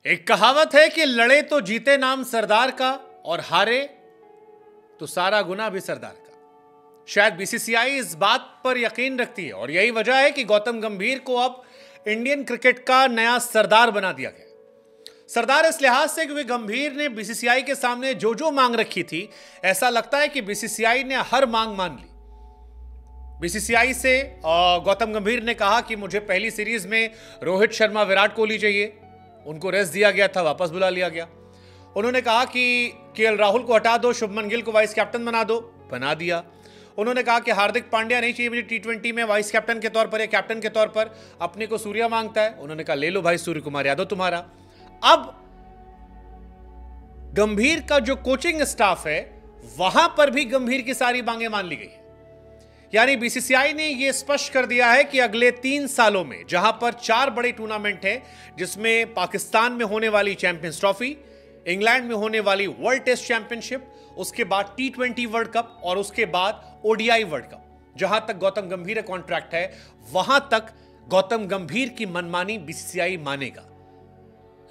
एक कहावत है कि लड़े तो जीते नाम सरदार का और हारे तो सारा गुना भी सरदार का। शायद बीसीसीआई इस बात पर यकीन रखती है और यही वजह है कि गौतम गंभीर को अब इंडियन क्रिकेट का नया सरदार बना दिया गया। सरदार इस लिहाज से क्योंकि गंभीर ने बीसीसीआई के सामने जो जो मांग रखी थी, ऐसा लगता है कि बीसीसीआई ने हर मांग मान ली। बीसीसीआई से गौतम गंभीर ने कहा कि मुझे पहली सीरीज में रोहित शर्मा, विराट कोहली चाहिए। उनको रेस्ट दिया गया था, वापस बुला लिया गया। उन्होंने कहा कि केएल राहुल को हटा दो, शुभमन गिल को वाइस कैप्टन बना दो, बना दिया। उन्होंने कहा कि हार्दिक पांड्या नहीं चाहिए मुझे टी20 में वाइस कैप्टन के तौर पर या कैप्टन के तौर पर, अपने को सूर्या मांगता है। उन्होंने कहा ले लो भाई, सूर्य कुमार यादव तुम्हारा। अब गंभीर का जो कोचिंग स्टाफ है वहां पर भी गंभीर की सारी मांगें मान ली गई है। यानी बीसीसीआई ने यह स्पष्ट कर दिया है कि अगले 3 सालों में जहां पर 4 बड़े टूर्नामेंट हैं, जिसमें पाकिस्तान में होने वाली चैंपियंस ट्रॉफी, इंग्लैंड में होने वाली वर्ल्ड टेस्ट चैंपियनशिप, उसके बाद टी20 वर्ल्ड कप और उसके बाद ओडीआई वर्ल्ड कप, जहां तक गौतम गंभीर का कॉन्ट्रैक्ट है वहां तक गौतम गंभीर की मनमानी बीसीसीआई मानेगा।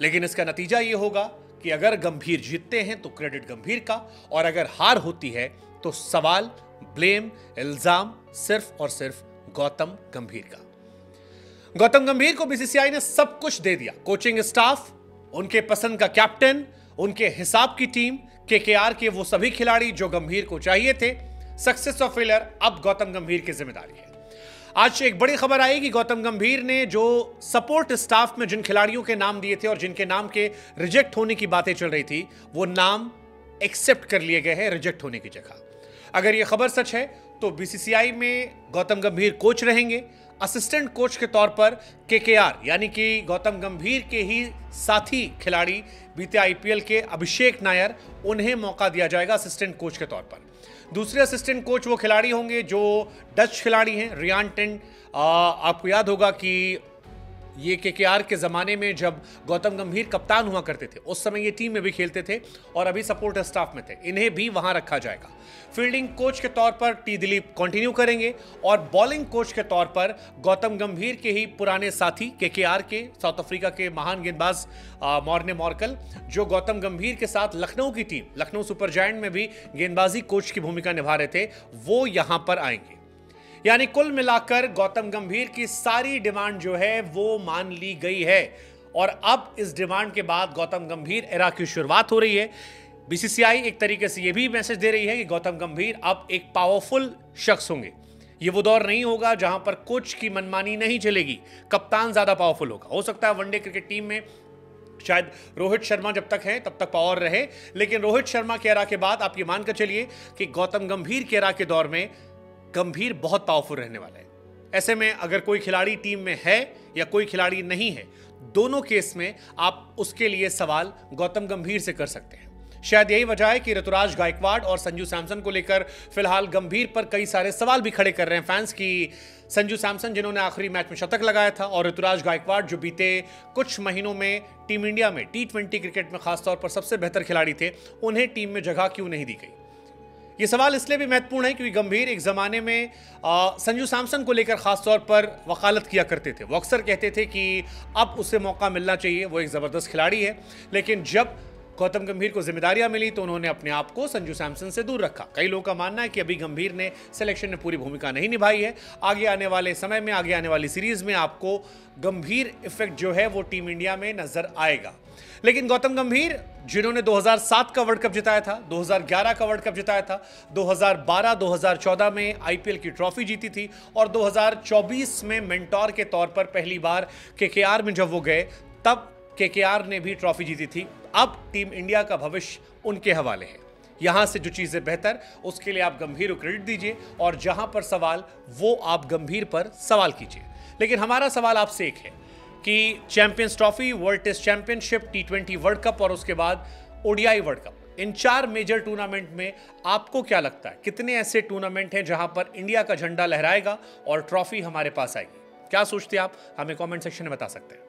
लेकिन इसका नतीजा यह होगा कि अगर गंभीर जीतते हैं तो क्रेडिट गंभीर का, और अगर हार होती है तो सवाल, ब्लेम, इल्जाम सिर्फ और सिर्फ गौतम गंभीर का। गौतम गंभीर को बीसीसीआई ने सब कुछ दे दिया, कोचिंग स्टाफ, उनके पसंद का कैप्टन, उनके हिसाब की टीम, केकेआर के वो सभी खिलाड़ी जो गंभीर को चाहिए थे। सक्सेस और फेलियर अब गौतम गंभीर की जिम्मेदारी है। आज एक बड़ी खबर आई कि गौतम गंभीर ने जो सपोर्ट स्टाफ में जिन खिलाड़ियों के नाम दिए थे और जिनके नाम के रिजेक्ट होने की बातें चल रही थी, वो नाम एक्सेप्ट कर लिए गए हैं रिजेक्ट होने की जगह। अगर यह खबर सच है तो बीसीसीआई में गौतम गंभीर कोच रहेंगे। असिस्टेंट कोच के तौर पर केकेआर यानी कि गौतम गंभीर के ही साथी खिलाड़ी बीते आईपीएल के अभिषेक नायर, उन्हें मौका दिया जाएगा असिस्टेंट कोच के तौर पर। दूसरे असिस्टेंट कोच वो खिलाड़ी होंगे जो डच खिलाड़ी हैं, रियान टेंट। आपको याद होगा कि ये केकेआर के ज़माने में जब गौतम गंभीर कप्तान हुआ करते थे, उस समय ये टीम में भी खेलते थे और अभी सपोर्ट स्टाफ में थे। इन्हें भी वहां रखा जाएगा। फील्डिंग कोच के तौर पर टी दिलीप कंटिन्यू करेंगे और बॉलिंग कोच के तौर पर गौतम गंभीर के ही पुराने साथी केकेआर के साउथ अफ्रीका के महान गेंदबाज मॉर्ने मॉर्कल, जो गौतम गंभीर के साथ लखनऊ की टीम, लखनऊ सुपर जायंट में भी गेंदबाजी कोच की भूमिका निभा रहे थे, वो यहां पर आएंगे। यानी कुल मिलाकर गौतम गंभीर की सारी डिमांड जो है वो मान ली गई है और अब इस डिमांड के बाद गौतम गंभीर एरा की शुरुआत हो रही है। बीसीसीआई एक तरीके से यह भी मैसेज दे रही है कि गौतम गंभीर अब एक पावरफुल शख्स होंगे। ये वो दौर नहीं होगा जहां पर कोच की मनमानी नहीं चलेगी, कप्तान ज्यादा पावरफुल होगा। हो सकता है वनडे क्रिकेट टीम में शायद रोहित शर्मा जब तक है तब तक पावर रहे, लेकिन रोहित शर्मा के एरा के बाद आप ये मानकर चलिए कि गौतम गंभीर के एरा के दौर में गंभीर बहुत पावरफुल रहने वाला है। ऐसे में अगर कोई खिलाड़ी टीम में है या कोई खिलाड़ी नहीं है, दोनों केस में आप उसके लिए सवाल गौतम गंभीर से कर सकते हैं। शायद यही वजह है कि ऋतुराज गायकवाड़ और संजू सैमसन को लेकर फिलहाल गंभीर पर कई सारे सवाल भी खड़े कर रहे हैं फैंस की। संजू सैमसन जिन्होंने आखिरी मैच में शतक लगाया था, और ऋतुराज गायकवाड़ जो बीते कुछ महीनों में टीम इंडिया में टी20 क्रिकेट में खासतौर पर सबसे बेहतर खिलाड़ी थे, उन्हें टीम में जगह क्यों नहीं दी गई। ये सवाल इसलिए भी महत्वपूर्ण है क्योंकि गंभीर एक जमाने में संजू सैमसन को लेकर खासतौर पर वकालत किया करते थे। वो अक्सर कहते थे कि अब उसे मौका मिलना चाहिए, वो एक ज़बरदस्त खिलाड़ी है। लेकिन जब गौतम गंभीर को जिम्मेदारियां मिली तो उन्होंने अपने आप को संजू सैमसन से दूर रखा। कई लोगों का मानना है कि अभी गंभीर ने सिलेक्शन में पूरी भूमिका नहीं निभाई है। आगे आने वाले समय में, आगे आने वाली सीरीज में आपको गंभीर इफेक्ट जो है वो टीम इंडिया में नजर आएगा। लेकिन गौतम गंभीर जिन्होंने 2007 का वर्ल्ड कप जिताया था, 2011 का वर्ल्ड कप जिताया था, 2012-2014 में आईपीएल की ट्रॉफी जीती थी और 2024 में मेंटोर के तौर पर पहली बार केकेआर में जब वो गए तब केकेआर ने भी ट्रॉफी जीती थी। अब टीम इंडिया का भविष्य उनके हवाले है। यहां से जो चीजें बेहतर, उसके लिए आप गंभीर को क्रेडिट दीजिए और जहां पर सवाल, वो आप गंभीर पर सवाल कीजिए। लेकिन हमारा सवाल आपसे एक है कि champions trophy, world test championship, टी20 वर्ल्ड कप और उसके बाद ओडीआई वर्ल्ड कप, इन 4 मेजर टूर्नामेंट में आपको क्या लगता है कितने ऐसे टूर्नामेंट हैं जहां पर इंडिया का झंडा लहराएगा और ट्रॉफी हमारे पास आएगी? क्या सोचते हैं आप? हमें कमेंट सेक्शन में बता सकते हैं।